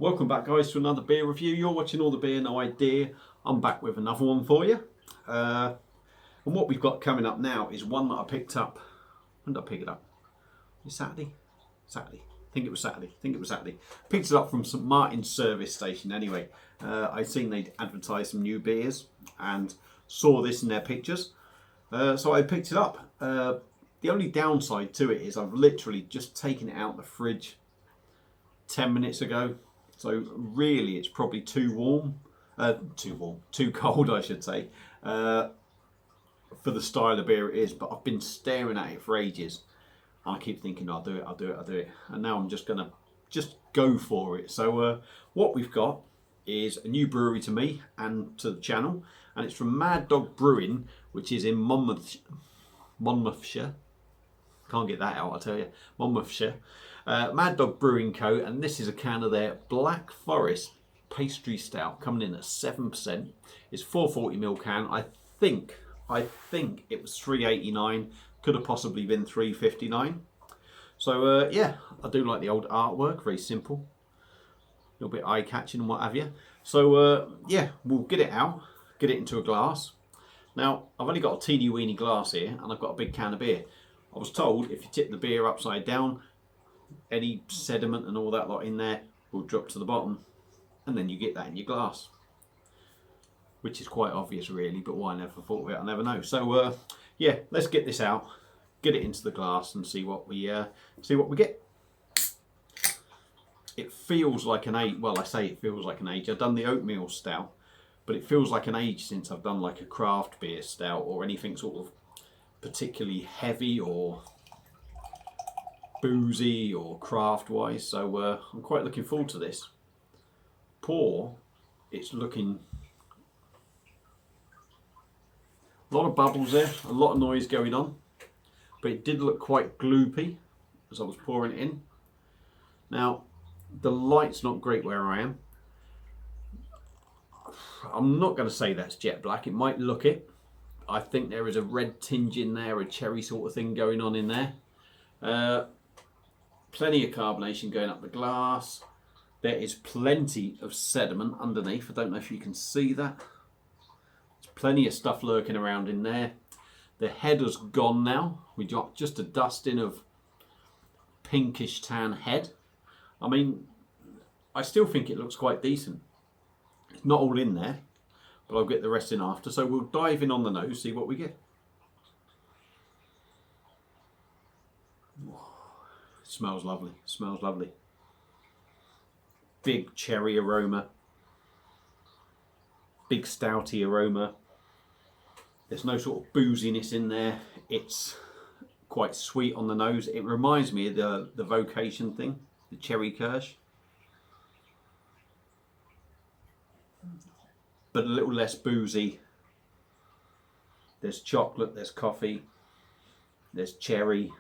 Welcome back, guys, to another beer review. You're watching All the Beer, No Idea. I'm back with another one for you. And what we've got coming up now is one that I picked up. When did I pick it up? Was it Saturday? Saturday. I think it was Saturday. Picked it up from St Martin's service station anyway. I'd seen they'd advertised some new beers and saw this in their pictures. So I picked it up. The only downside to it is I've literally just taken it out of the fridge 10 minutes ago. So really it's probably too cold I should say, for the style of beer it is. But I've been staring at it for ages and I keep thinking I'll do it. And now I'm just gonna go for it. So what we've got is a new brewery to me and to the channel, and it's from Mad Dog Brewing, which is in Monmouthshire. Can't get that out, I tell you. Monmouthshire. Mad Dog Brewing Co. And this is a can of their Black Forest pastry stout coming in at 7%. It's 440ml can. I think it was $3.89. Could have possibly been $3.59. So yeah, I do like the old artwork. Very simple. A little bit eye-catching and what have you. So yeah, we'll get it out. Get it into a glass. Now, I've only got a teeny weeny glass here and I've got a big can of beer. I was told if you tip the beer upside down, any sediment and all that lot in there will drop to the bottom, and then you get that in your glass, which is quite obvious really, but why I never thought of it, I never know. So yeah, let's get this out, get it into the glass and see what we get. It feels like an age. Well, I say it feels like an age. I've done the oatmeal stout, but it feels like an age since I've done like a craft beer stout or anything sort of particularly heavy or boozy or craft wise. So I'm quite looking forward to this. Pour, it's looking a lot of bubbles there, a lot of noise going on, but it did look quite gloopy as I was pouring it in. Now the light's not great where I am. I'm not going to say that's jet black, it might look it. I think there is a red tinge in there, a cherry sort of thing going on in there. Plenty of carbonation going up the glass. There is plenty of sediment underneath. I don't know if you can see that. There's plenty of stuff lurking around in there. The header's gone now. We got just a dusting of pinkish tan head. I mean, I still think it looks quite decent. It's not all in there, but I'll get the rest in after. So we'll dive in on the nose, see what we get. Smells lovely, smells lovely. Big cherry aroma, big stouty aroma. There's no sort of booziness in there. It's quite sweet on the nose. It reminds me of the Vocation thing, the cherry kirsch, but a little less boozy. There's chocolate, there's coffee, there's cherry,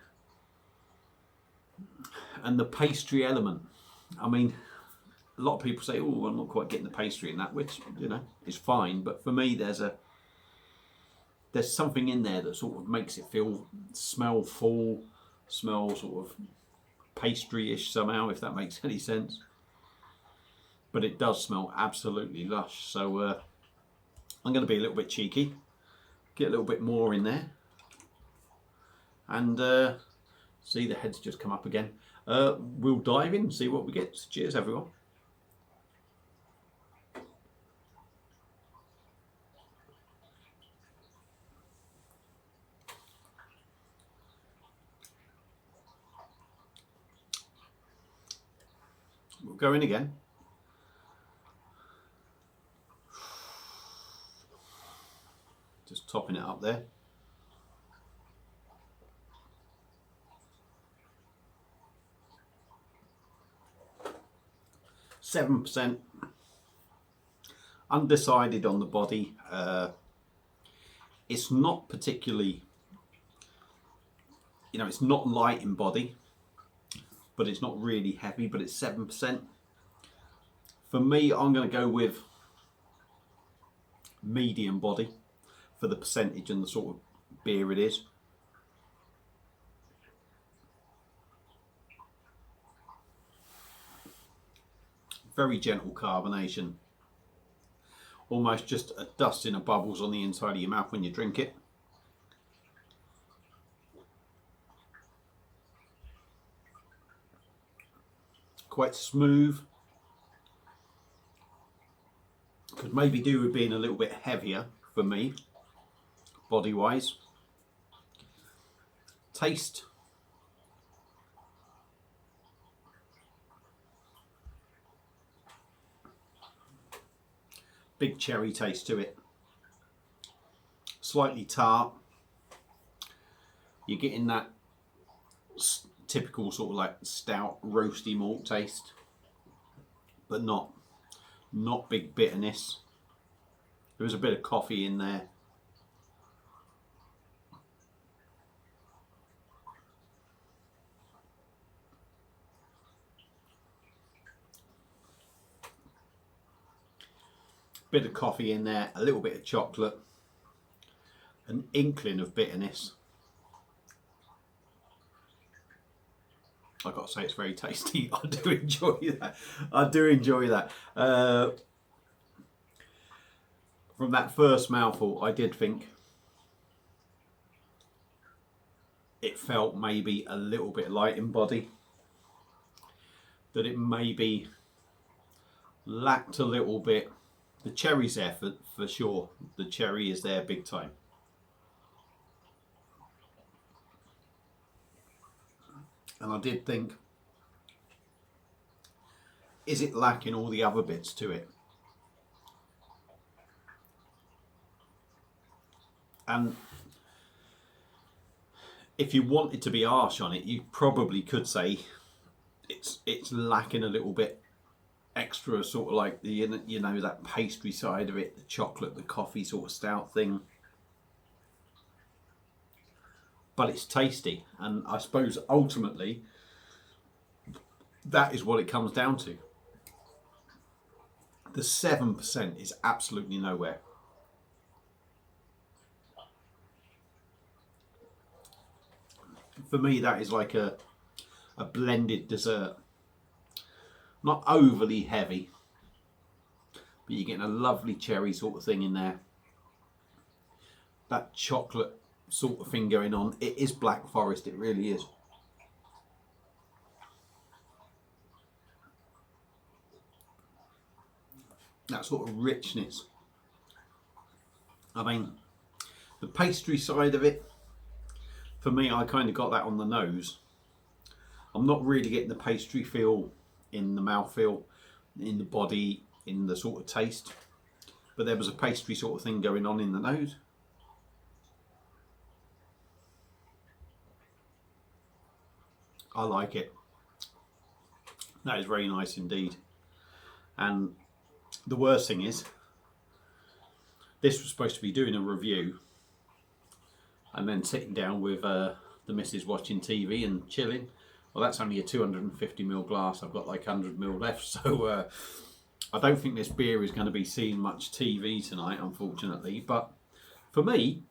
and the pastry element. I mean, a lot of people say, oh, I'm not quite getting the pastry in that, which, you know, is fine, but for me there's something in there that sort of makes it smell full, smell sort of pastry-ish somehow, if that makes any sense. But it does smell absolutely lush. So I'm going to be a little bit cheeky, get a little bit more in there, and see, the head's just come up again. We'll dive in and see what we get. Cheers, everyone. We'll go in again. Just topping it up there. %, undecided on the body. It's not particularly, you know, it's not light in body, but it's not really heavy, but it's 7%. For me, I'm going to go with medium body for the percentage and the sort of beer it is. Very gentle carbonation. Almost just a dusting of bubbles on the inside of your mouth when you drink it. Quite smooth. Could maybe do with being a little bit heavier for me, body wise. Taste. Big cherry taste to it. Slightly tart. You're getting that typical sort of like stout roasty malt taste, but not big bitterness. There was a bit of coffee in there. Bit of coffee in there, a little bit of chocolate, an inkling of bitterness. I've got to say it's very tasty. I do enjoy that. I do enjoy that. From that first mouthful, I did think it felt maybe a little bit light in body. That it maybe lacked a little bit. The cherry's there for sure. The cherry is there big time. And I did think, is it lacking all the other bits to it? And if you wanted to be harsh on it, you probably could say it's lacking a little bit extra, sort of like the, you know, that pastry side of it, the chocolate, the coffee sort of stout thing. But it's tasty, and I suppose ultimately that is what it comes down to. The 7% is absolutely nowhere. For me, that is like a blended dessert. Not overly heavy, but you're getting a lovely cherry sort of thing in there. That chocolate sort of thing going on. It is Black Forest, it really is. That sort of richness. I mean, the pastry side of it, for me, I kind of got that on the nose. I'm not really getting the pastry feel in the mouthfeel, in the body, in the sort of taste. But there was a pastry sort of thing going on in the nose. I like it. That is very nice indeed. And the worst thing is, this was supposed to be doing a review and then sitting down with the missus watching TV and chilling. Well, that's only a 250ml glass. I've got like 100ml left, so I don't think this beer is going to be seeing much TV tonight, unfortunately. But for me,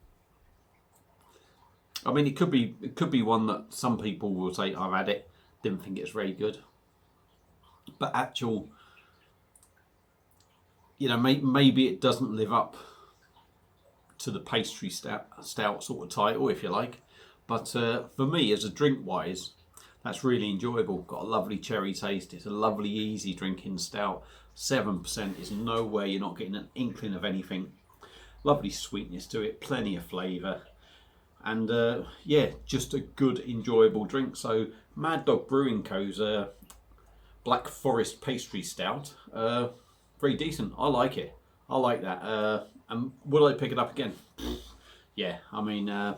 I mean, it could be one that some people will say, I've had it, didn't think it's very good. But actual, you know, maybe it doesn't live up to the pastry stout sort of title, if you like. But for me, as a drink wise, that's really enjoyable. Got a lovely cherry taste. It's a lovely, easy drinking stout. 7% is nowhere. You're not getting an inkling of anything. Lovely sweetness to it. Plenty of flavour. And yeah, just a good, enjoyable drink. So Mad Dog Brewing Co.'s Black Forest Pastry Stout. Very decent. I like it. I like that. And will I pick it up again? Yeah, I mean,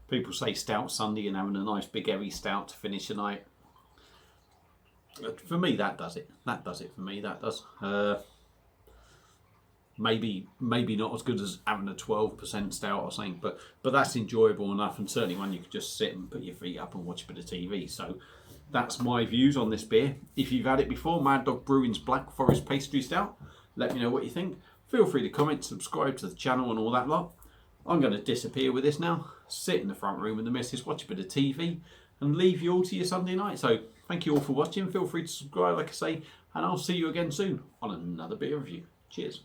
people say Stout Sunday and having a nice big heavy stout to finish the night. For me, that does it. That does it for me. That does. Maybe not as good as having a 12% stout or something, but that's enjoyable enough, and certainly one you could just sit and put your feet up and watch a bit of TV. So that's my views on this beer. If you've had it before, Mad Dog Brewing's Black Forest Pastry Stout, let me know what you think. Feel free to comment, subscribe to the channel and all that lot. I'm going to disappear with this now, sit in the front room with the missus, watch a bit of TV, and leave you all to your Sunday night. So thank you all for watching. Feel free to subscribe, like I say, and I'll see you again soon on another beer review. Cheers.